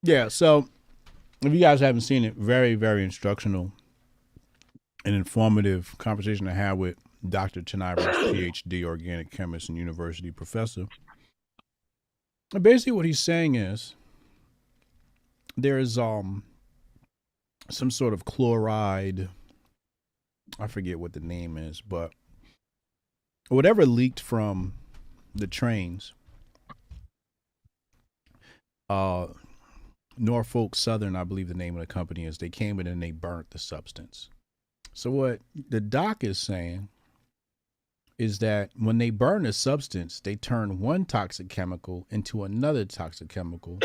Yeah. So if you guys haven't seen it, very, very instructional and informative conversation I had with Dr. Tanai Ricks, PhD, organic chemist and university professor. And basically, what he's saying is there is some sort of chloride. I forget what the name is, but whatever leaked from the trains, uh, Norfolk Southern, I believe the name of the company is. They came in and they burnt the substance. So what the doc is saying is that when they burn a substance, they turn one toxic chemical into another toxic chemical.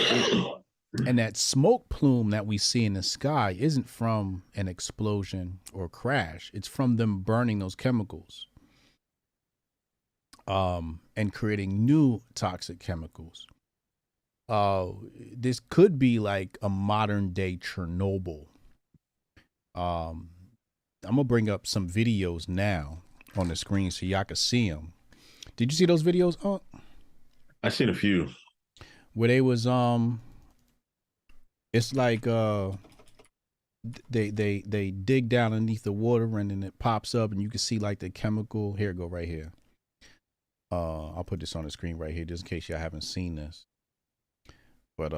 And that smoke plume that we see in the sky isn't from an explosion or crash. It's from them burning those chemicals and creating new toxic chemicals. This could be like a modern day Chernobyl. Um, I'm gonna bring up some videos now on the screen so y'all can see them. Did you see those videos? I've seen a few. Where they was it's like they dig down underneath the water and then it pops up and you can see like the chemical. Here, go right here. I'll put this on the screen right here just in case y'all haven't seen this. But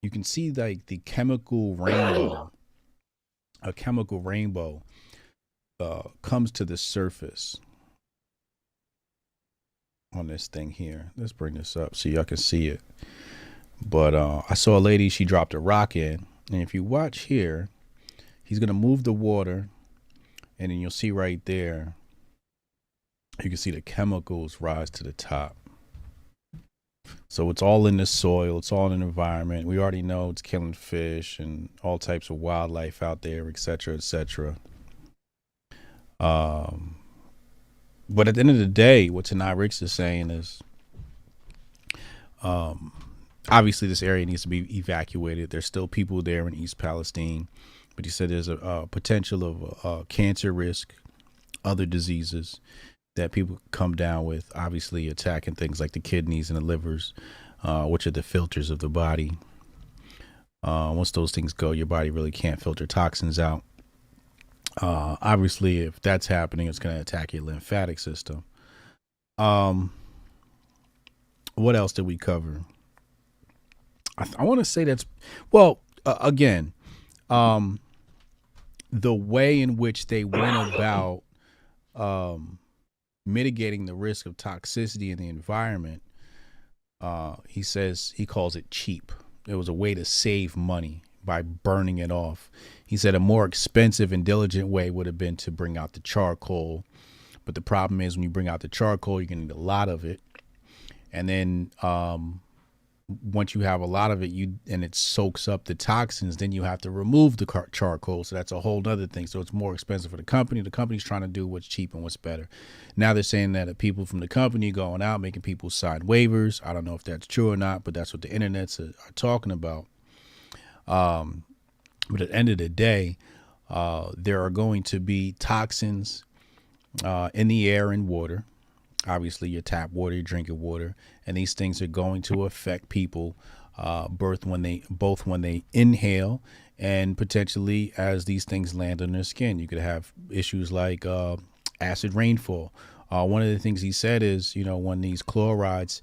you can see like the chemical rainbow. A chemical rainbow comes to the surface on this thing here. Let's bring this up so y'all can see it. But I saw a lady, she dropped a rock in. And if you watch here, he's going to move the water. And then you'll see right there, you can see the chemicals rise to the top. So it's all in the soil. It's all in the environment. We already know it's killing fish and all types of wildlife out there, et cetera, et cetera. Um, but at the end of the day, what Tanai Ricks is saying is, um, obviously this area needs to be evacuated. There's still people there in East Palestine, but he said there's a potential of cancer risk, other diseases that people come down with, obviously attacking things like the kidneys and the livers, which are the filters of the body. Once those things go, your body really can't filter toxins out. Obviously, if that's happening, it's going to attack your lymphatic system. Um, what else did we cover? I want to say that's well. Again, um, the way in which they went about um, mitigating the risk of toxicity in the environment, he says he calls it cheap. It was a way to save money by burning it off. He said a more expensive and diligent way would have been to bring out the charcoal. But the problem is when you bring out the charcoal, you're going to need a lot of it. And then once you have a lot of it, and it soaks up the toxins, then you have to remove the charcoal. So that's a whole other thing. So it's more expensive for the company. The company's trying to do what's cheap and what's better. Now they're saying that the people from the company going out making people sign waivers. I don't know if that's true or not, but that's what the internets are talking about. But at the end of the day, there are going to be toxins in the air and water. Obviously, your tap water, your drinking water, and these things are going to affect people both when they inhale and potentially as these things land on their skin. You could have issues like acid rainfall. One of the things he said is, when these chlorides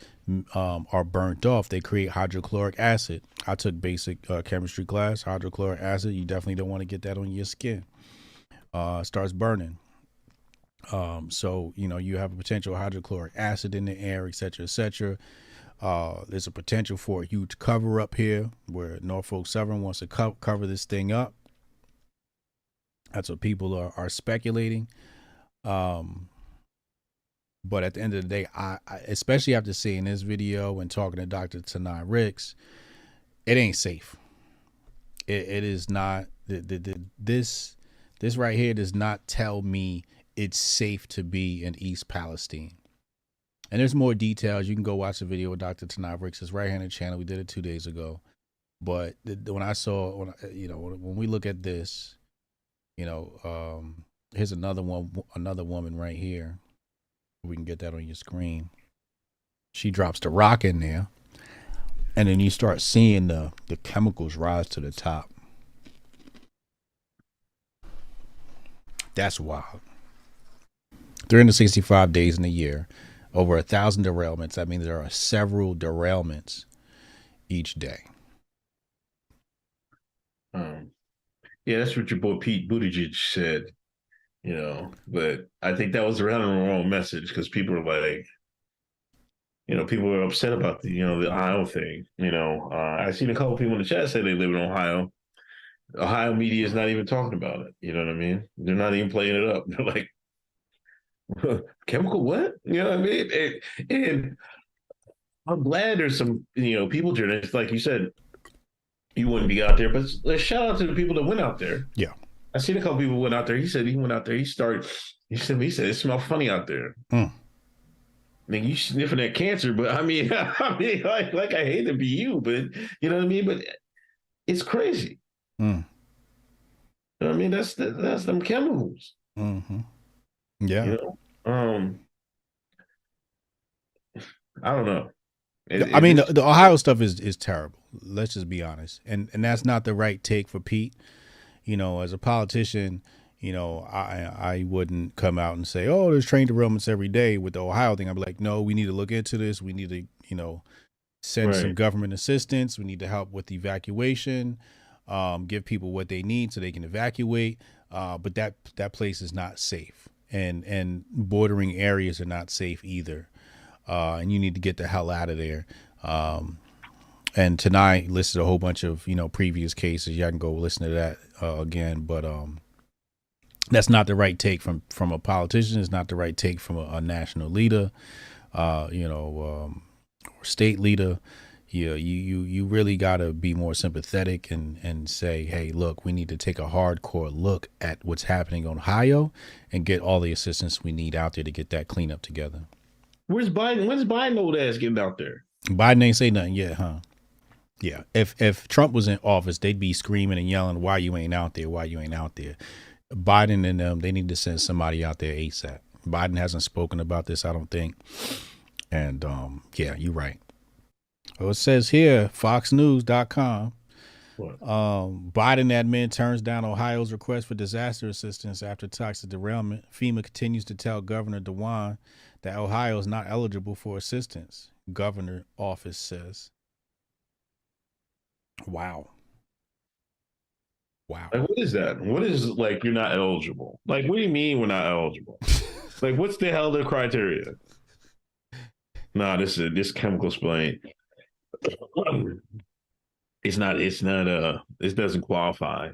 are burnt off, they create hydrochloric acid. I took basic chemistry class. Hydrochloric acid, you definitely don't want to get that on your skin. It starts burning. So you have a potential hydrochloric acid in the air, et cetera, et cetera. There's a potential for a huge cover up here where Norfolk Southern wants to cover this thing up. That's what people are speculating. But at the end of the day, I especially after seeing this video and talking to Dr. Tanai Ricks, it ain't safe. It is not. This right here does not tell me it's safe to be in East Palestine. And there's more details. You can go watch the video with Dr. Tanai Ricks' right-handed channel. We did it 2 days ago. But when I saw, when we look at this, here's another woman right here. We can get that on your screen. She drops the rock in there. And then you start seeing the chemicals rise to the top. That's wild. 365 days in a year, over 1,000 derailments. That means there are several derailments each day. Um, yeah, that's what your boy Pete Buttigieg said. But I think that was around the wrong message because people are like, people are upset about the Ohio thing. I seen a couple people in the chat say they live in Ohio. Ohio media is not even talking about it. You know what I mean? They're not even playing it up. They're like, chemical what? You know what I mean? And I'm glad there's some, people journalists, like you said, you wouldn't be out there, but let's shout out to the people that went out there. Yeah. I seen a couple people went out there. He said he went out there. He said it smelled funny out there. Mm, I mean, you sniffing that cancer, but I mean, like I hate to be you, but you know what I mean. But it's crazy. mm, You know what I mean, that's them chemicals. mm-hmm. Yeah. You I don't know. I It mean, just the Ohio stuff is terrible. Let's just be honest, and that's not the right take for Pete. As a politician, I wouldn't come out and say, "Oh, there's train derailments every day." With the Ohio thing, I'd be like, "No, we need to look into this. We need to, send some right. government assistance. We need to help with evacuation, give people what they need so they can evacuate. But that place is not safe, and bordering areas are not safe either. And you need to get the hell out of there." And tonight listed a whole bunch of previous cases. Y'all can go listen to that again, but that's not the right take from a politician. It's not the right take from a national leader, or state leader. You really got to be more sympathetic and say, hey, look, we need to take a hardcore look at what's happening in Ohio and get all the assistance we need out there to get that cleanup together. Where's Biden? When's Biden old ass getting out there? Biden ain't say nothing yet, huh? Yeah. If Trump was in office, they'd be screaming and yelling, "Why you ain't out there? Why you ain't out there?" Biden and them, they need to send somebody out there ASAP. Biden hasn't spoken about this, I don't think. And yeah, you're right. Well, it says here, FoxNews.com. What? Biden admin turns down Ohio's request for disaster assistance after toxic derailment. FEMA continues to tell Governor DeWine that Ohio is not eligible for assistance. Governor office says. Wow. Wow. Like, what is that? What is like you're not eligible? Like, what do you mean we're not eligible? Like, what's the hell the criteria? Nah, this chemical splaying. It's not. It's not. This doesn't qualify.